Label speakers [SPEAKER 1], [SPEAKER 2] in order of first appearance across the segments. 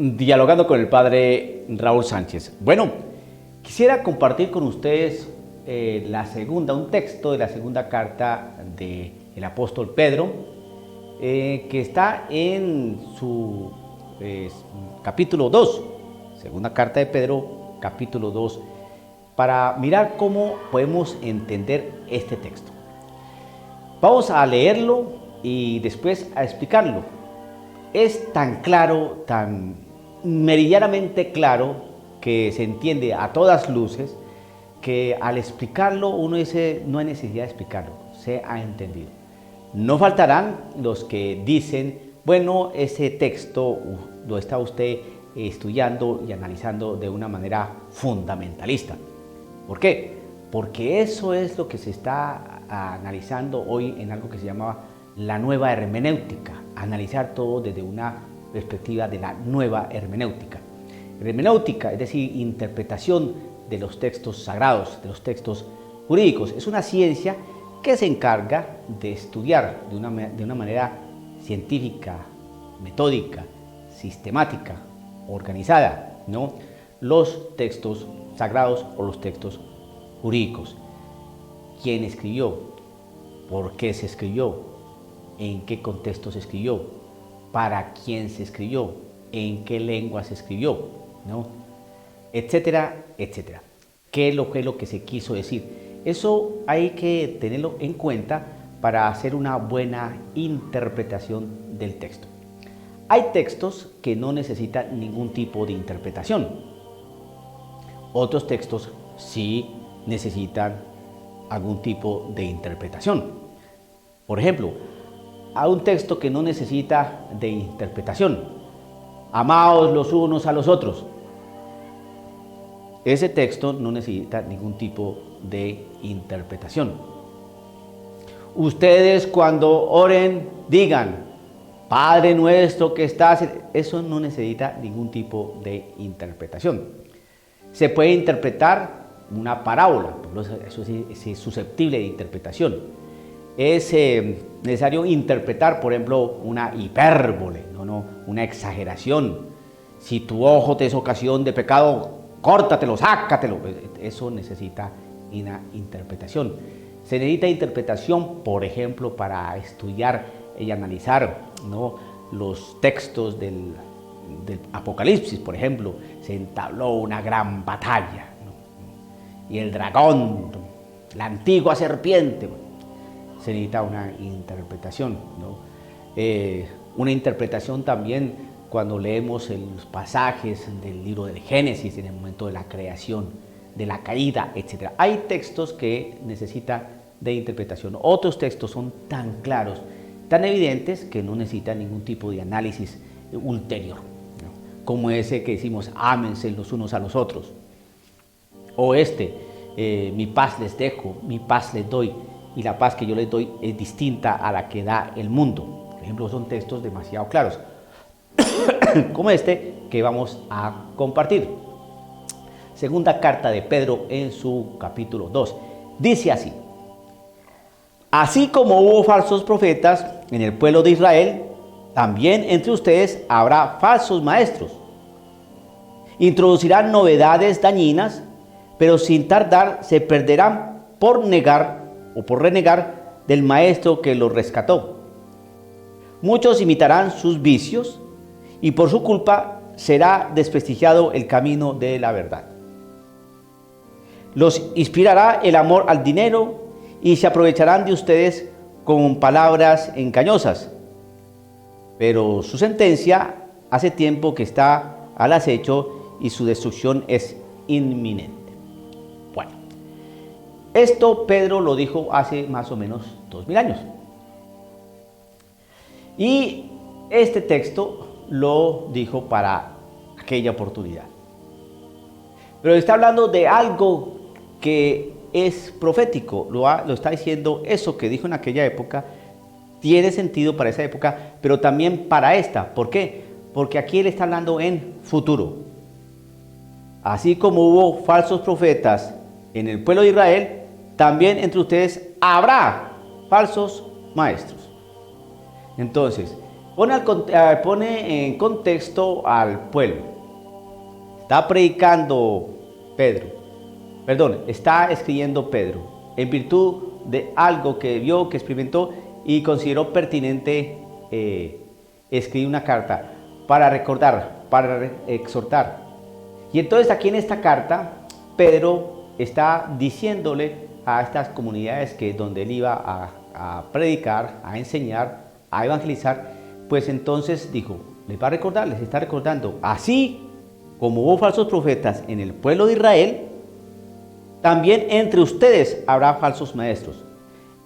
[SPEAKER 1] Dialogando con el padre Raúl Sánchez. Bueno, quisiera compartir con ustedes un texto de la segunda carta del apóstol Pedro, que está en su capítulo 2, segunda carta de Pedro, capítulo 2, para mirar cómo podemos entender este texto. Vamos a leerlo y después a explicarlo. Es tan claro, tan meridianamente claro, que se entiende a todas luces, que al explicarlo uno dice, no hay necesidad de explicarlo, se ha entendido. No faltarán los que dicen, bueno, ese texto lo está usted estudiando y analizando de una manera fundamentalista. ¿Por qué? Porque eso es lo que se está analizando hoy en algo que se llama la nueva hermenéutica, analizar todo desde una perspectiva de la nueva hermenéutica. Hermenéutica, es decir, interpretación de los textos sagrados, de los textos jurídicos. Es una ciencia que se encarga de estudiar de una manera científica, metódica, sistemática, organizada, ¿no?, los textos sagrados o los textos jurídicos. ¿Quién escribió? ¿Por qué se escribió? ¿En qué contexto se escribió? ¿Para quién se escribió? ¿En qué lengua se escribió? ¿No? Etcétera, etcétera. ¿Qué es lo que se quiso decir? Eso hay que tenerlo en cuenta para hacer una buena interpretación del texto. Hay textos que no necesitan ningún tipo de interpretación. Otros textos sí necesitan algún tipo de interpretación. Por ejemplo, hay un texto que no necesita de interpretación. Amaos los unos a los otros. Ese texto no necesita ningún tipo de interpretación. Ustedes cuando oren digan, Padre nuestro que estás... Eso no necesita ningún tipo de interpretación. Se puede interpretar una parábola, eso es susceptible de interpretación. Es necesario interpretar, por ejemplo, una hipérbole, una exageración. Si tu ojo te es ocasión de pecado, córtatelo, sácatelo. Eso necesita una interpretación. Se necesita interpretación, por ejemplo, para estudiar y analizar, ¿no?, los textos del Apocalipsis. Por ejemplo, se entabló una gran batalla, ¿no?, y el dragón, la antigua serpiente, se necesita una interpretación, ¿no? Una interpretación también cuando leemos los pasajes del libro del Génesis, en el momento de la creación, de la caída, etc. Hay textos que necesitan de interpretación. Otros textos son tan claros, tan evidentes, que no necesitan ningún tipo de análisis ulterior, ¿no?, como ese que decimos, ámense los unos a los otros. O mi paz les dejo, mi paz les doy, y la paz que yo les doy es distinta a la que da el mundo. Por ejemplo, son textos demasiado claros, como este que vamos a compartir. Segunda carta de Pedro en su capítulo 2. Dice así: así como hubo falsos profetas en el pueblo de Israel, también entre ustedes habrá falsos maestros. Introducirán novedades dañinas, pero sin tardar se perderán por renegar del maestro que los rescató. Muchos imitarán sus vicios y por su culpa será desprestigiado el camino de la verdad. Los inspirará el amor al dinero y se aprovecharán de ustedes con palabras engañosas. Pero su sentencia hace tiempo que está al acecho y su destrucción es inminente. Bueno, esto Pedro lo dijo hace más o menos 2000 años. Y este texto lo dijo para aquella oportunidad. Pero está hablando de algo que es profético, lo está diciendo. Eso que dijo en aquella época tiene sentido para esa época, pero también para esta. ¿Por qué? Porque aquí él está hablando en futuro. Así como hubo falsos profetas en el pueblo de Israel, también entre ustedes habrá falsos maestros. Entonces, Pone en contexto al pueblo. Está predicando Pedro, está escribiendo Pedro, en virtud de algo que vio, que experimentó y consideró pertinente escribir una carta para recordar, para exhortar. Y entonces aquí en esta carta, Pedro está diciéndole a estas comunidades que donde él iba a predicar, a enseñar, a evangelizar, pues entonces dijo, les está recordando, así como hubo falsos profetas en el pueblo de Israel, también entre ustedes habrá falsos maestros.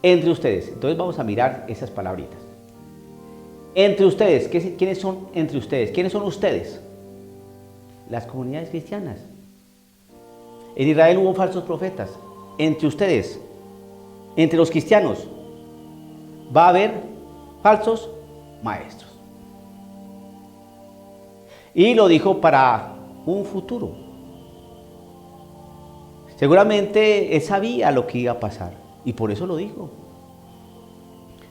[SPEAKER 1] Entre ustedes. Entonces vamos a mirar esas palabritas. Entre ustedes. ¿Quiénes son entre ustedes? ¿Quiénes son ustedes? Las comunidades cristianas. En Israel hubo falsos profetas. Entre ustedes, entre los cristianos, va a haber falsos maestros. Y lo dijo para un futuro. Seguramente él sabía lo que iba a pasar y por eso lo dijo.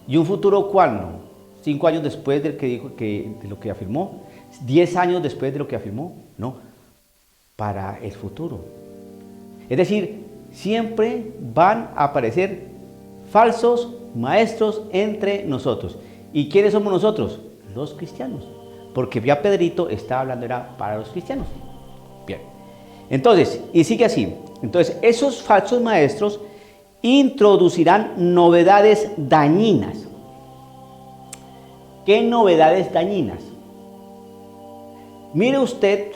[SPEAKER 1] ¿Y un futuro cuándo? 5 años después del que dijo de lo que afirmó, 10 años después de lo que afirmó, no, para el futuro. Es decir, siempre van a aparecer falsos maestros entre nosotros. ¿Y quiénes somos nosotros? Los cristianos. Porque ya Pedrito está hablando era para los cristianos. Bien. Entonces, y sigue así. Entonces, esos falsos maestros introducirán novedades dañinas. ¿Qué novedades dañinas? Mire usted,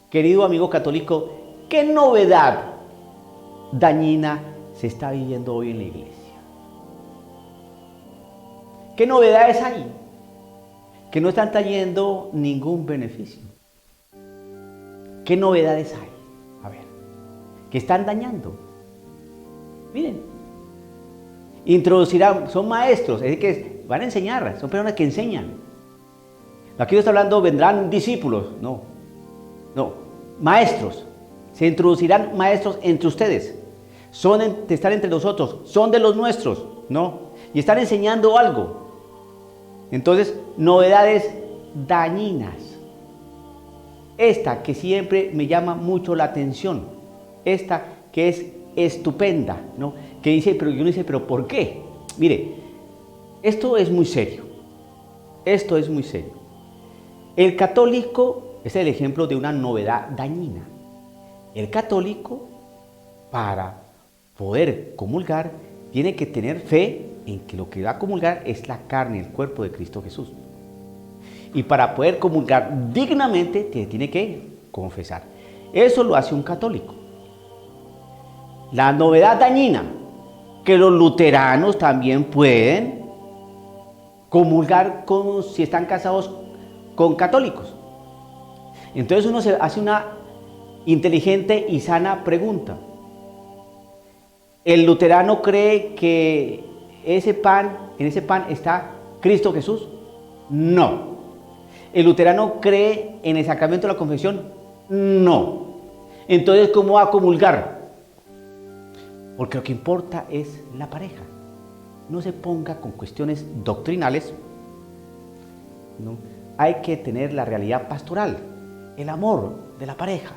[SPEAKER 1] querido amigo católico, ¿qué novedad dañina se está viviendo hoy en la iglesia? ¿Qué novedades hay? Que no están trayendo ningún beneficio. ¿Qué novedades hay? A ver, que están dañando. Miren, introducirán, son maestros, es decir, que van a enseñar, son personas que enseñan. Aquí no está hablando, vendrán discípulos, no, maestros. Se introducirán maestros entre ustedes. Están entre nosotros, son de los nuestros, ¿no? Y están enseñando algo. Entonces, novedades dañinas. Esta que siempre me llama mucho la atención. Esta que es estupenda, ¿no? Que dice, pero yo no dice, pero ¿por qué? Mire, esto es muy serio. Esto es muy serio. El católico es el ejemplo de una novedad dañina. El católico, para poder comulgar, tiene que tener fe en que lo que va a comulgar es la carne, el cuerpo de Cristo Jesús. Y para poder comulgar dignamente, tiene que confesar. Eso lo hace un católico. La novedad dañina, que los luteranos también pueden comulgar si están casados con católicos. Entonces uno se hace una inteligente y sana pregunta. ¿El luterano cree que en ese pan está Cristo Jesús? No. ¿El luterano cree en el sacramento de la confesión? No. Entonces, ¿cómo va a comulgar? Porque lo que importa es la pareja. No se ponga con cuestiones doctrinales. ¿No? Hay que tener la realidad pastoral, el amor de la pareja.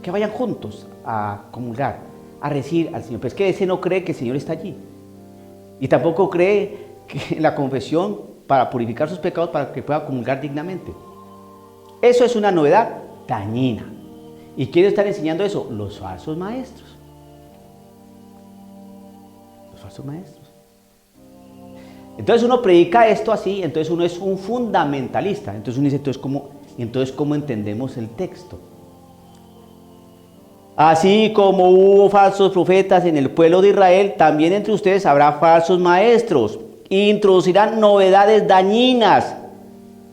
[SPEAKER 1] Que vayan juntos a comulgar, a recibir al Señor. Pero es que ese no cree que el Señor está allí. Y tampoco cree que en la confesión para purificar sus pecados para que pueda comulgar dignamente. Eso es una novedad dañina. ¿Y quiénes están enseñando eso? Los falsos maestros. Los falsos maestros. Entonces uno predica esto así, entonces uno es un fundamentalista. Entonces uno dice, entonces ¿cómo entendemos el texto? Así como hubo falsos profetas en el pueblo de Israel, también entre ustedes habrá falsos maestros. Introducirán novedades dañinas,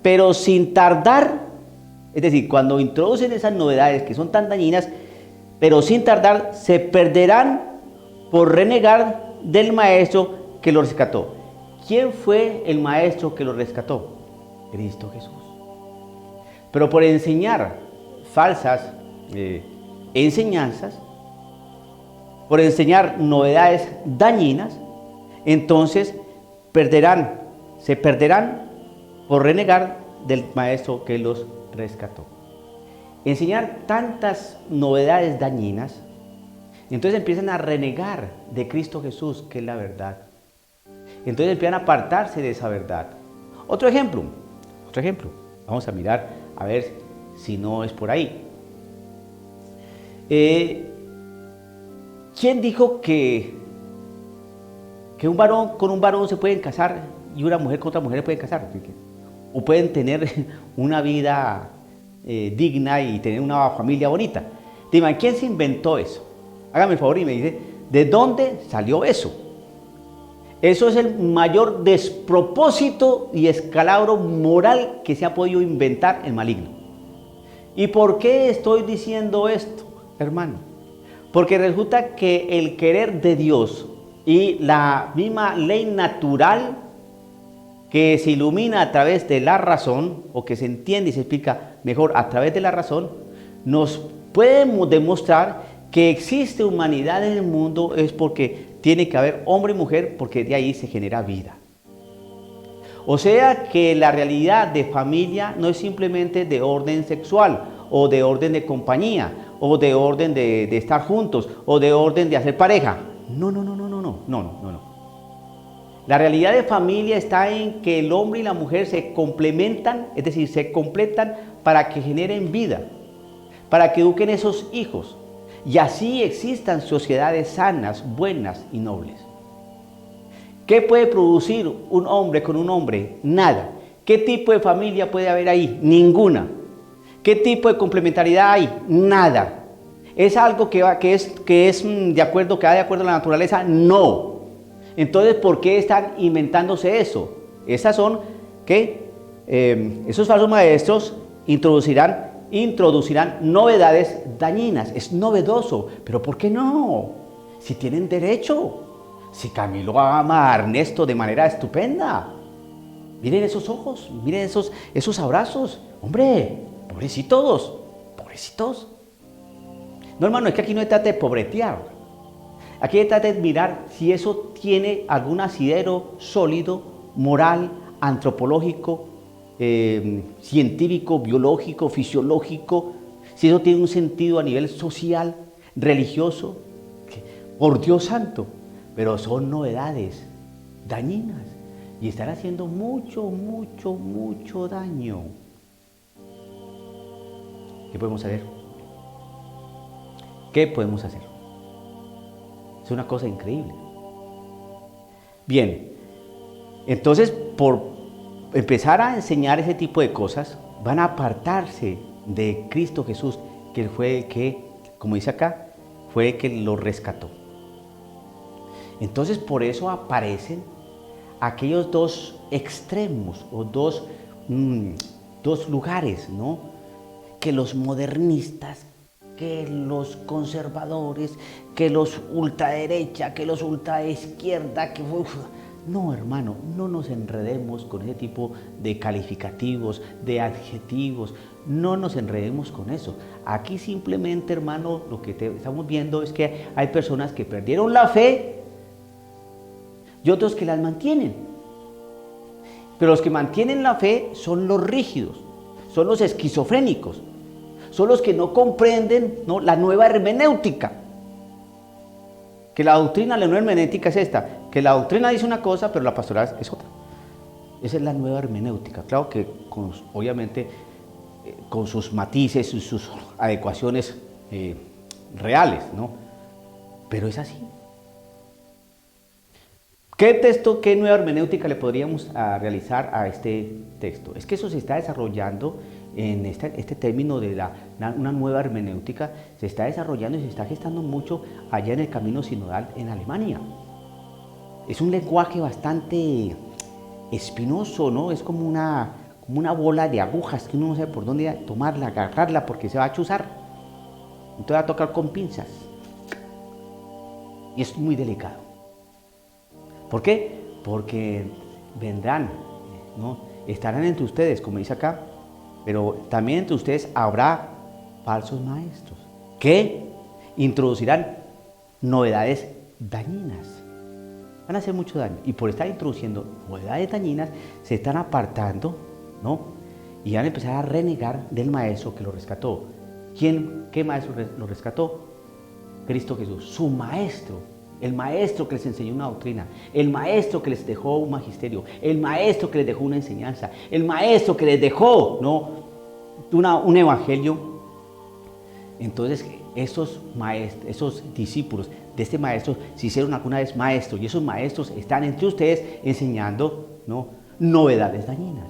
[SPEAKER 1] pero sin tardar. Es decir, cuando introducen esas novedades que son tan dañinas, pero sin tardar, se perderán por renegar del maestro que los rescató. ¿Quién fue el maestro que los rescató? Cristo Jesús. Pero por enseñar falsas enseñanzas, por enseñar novedades dañinas, entonces se perderán por renegar del maestro que los rescató. Enseñar tantas novedades dañinas, entonces empiezan a renegar de Cristo Jesús, que es la verdad. Entonces empiezan a apartarse de esa verdad. Otro ejemplo. Vamos a mirar a ver si no es por ahí. ¿Quién dijo que un varón con un varón se pueden casar y una mujer con otra mujer se pueden casar? O pueden tener una vida digna y tener una familia bonita. Dime, ¿quién se inventó eso? Hágame el favor y me dice, ¿de dónde salió eso? Eso es el mayor despropósito y escalabro moral que se ha podido inventar el maligno. ¿Y por qué estoy diciendo esto, hermano? Porque resulta que el querer de Dios y la misma ley natural que se ilumina a través de la razón, o que se entiende y se explica mejor a través de la razón, nos puede demostrar que existe humanidad en el mundo es porque tiene que haber hombre y mujer, porque de ahí se genera vida. O sea que la realidad de familia no es simplemente de orden sexual, o de orden de compañía, o de orden de estar juntos, o de orden de hacer pareja. No. La realidad de familia está en que el hombre y la mujer se complementan, es decir, se completan para que generen vida, para que eduquen esos hijos, y así existan sociedades sanas, buenas y nobles. ¿Qué puede producir un hombre con un hombre? Nada. ¿Qué tipo de familia puede haber ahí? Ninguna. ¿Qué tipo de complementariedad hay? Nada. ¿Es algo que va de acuerdo a la naturaleza? No. Entonces, ¿por qué están inventándose eso? Esas son que esos falsos maestros introducirán novedades dañinas. Es novedoso, pero ¿por qué no? Si tienen derecho. Si Camilo ama a Ernesto de manera estupenda. Miren esos ojos, miren esos abrazos. Hombre, pobrecitos. No, hermano, es que aquí no se trata de pobretear. Aquí se trata de mirar si eso tiene algún asidero sólido, moral, antropológico, científico, biológico, fisiológico, si eso tiene un sentido a nivel social, religioso. Por Dios santo, pero son novedades dañinas y están haciendo mucho daño. ¿Qué podemos hacer? Es una cosa increíble. Bien, entonces por empezar a enseñar ese tipo de cosas, van a apartarse de Cristo Jesús, que fue el que, como dice acá, fue el que lo rescató. Entonces por eso aparecen aquellos dos extremos o dos lugares, ¿no? Que los modernistas, que los conservadores, que los ultraderecha, que los ultraizquierda, no, hermano, no nos enredemos con ese tipo de calificativos, de adjetivos, no nos enredemos con eso. Aquí simplemente, hermano, lo que estamos viendo es que hay personas que perdieron la fe y otros que las mantienen. Pero los que mantienen la fe son los rígidos, son los esquizofrénicos, son los que no comprenden, ¿no?, la nueva hermenéutica. Que la doctrina, la nueva hermenéutica es esta, que la doctrina dice una cosa, pero la pastoral es otra. Esa es la nueva hermenéutica. Claro que obviamente con sus matices y sus adecuaciones reales, ¿no? Pero es así. ¿Qué texto, qué nueva hermenéutica le podríamos realizar a este texto? Es que eso se está desarrollando en este término de una nueva hermenéutica, se está desarrollando y se está gestando mucho allá en el camino sinodal en Alemania. Es un lenguaje bastante espinoso, ¿no? Es como una bola de agujas que uno no sabe por dónde tomarla, agarrarla, porque se va a chuzar. Entonces va a tocar con pinzas. Y es muy delicado. ¿Por qué? Porque vendrán, ¿no? Estarán entre ustedes, como dice acá, pero también entre ustedes habrá falsos maestros que introducirán novedades dañinas. Van a hacer mucho daño y por estar introduciendo novedades dañinas se están apartando ¿no? Y van a empezar a renegar del maestro que lo rescató. ¿Qué maestro lo rescató? Cristo Jesús, su maestro. El maestro que les enseñó una doctrina, el maestro que les dejó un magisterio, el maestro que les dejó una enseñanza, el maestro que les dejó, ¿no?, un evangelio. Entonces esos discípulos de este maestro se hicieron alguna vez maestros, y esos maestros están entre ustedes enseñando, ¿no?, novedades dañinas.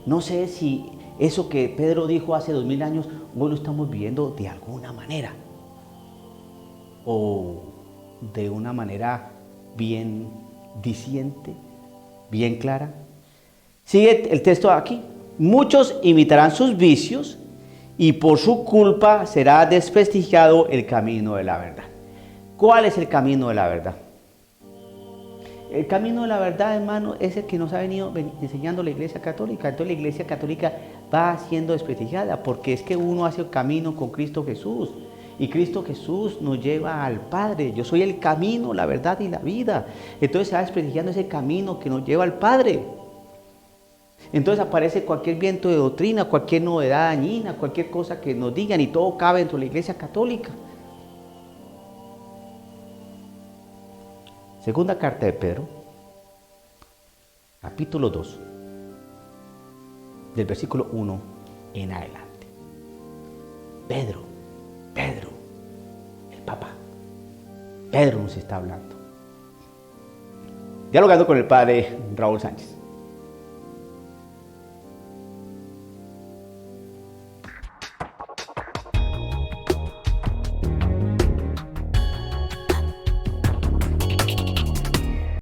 [SPEAKER 1] No sé si eso que Pedro dijo hace 2000 años hoy lo estamos viviendo de alguna manera, o de una manera bien diciente, bien clara. Sigue el texto aquí. Muchos imitarán sus vicios y por su culpa será desprestigiado el camino de la verdad. ¿Cuál es el camino de la verdad? El camino de la verdad, hermano, es el que nos ha venido enseñando la Iglesia Católica. Entonces la Iglesia Católica va siendo desprestigiada porque es que uno hace el camino con Cristo Jesús. Y Cristo Jesús nos lleva al Padre. Yo soy el camino, la verdad y la vida. Entonces se va desprestigiando ese camino que nos lleva al Padre. Entonces aparece cualquier viento de doctrina, cualquier novedad dañina, cualquier cosa que nos digan, y todo cabe dentro de la Iglesia Católica. Segunda carta de Pedro, capítulo 2, del versículo 1 en adelante. Pedro, el Papa, Pedro nos está hablando. Dialogando con el padre Raúl Sánchez.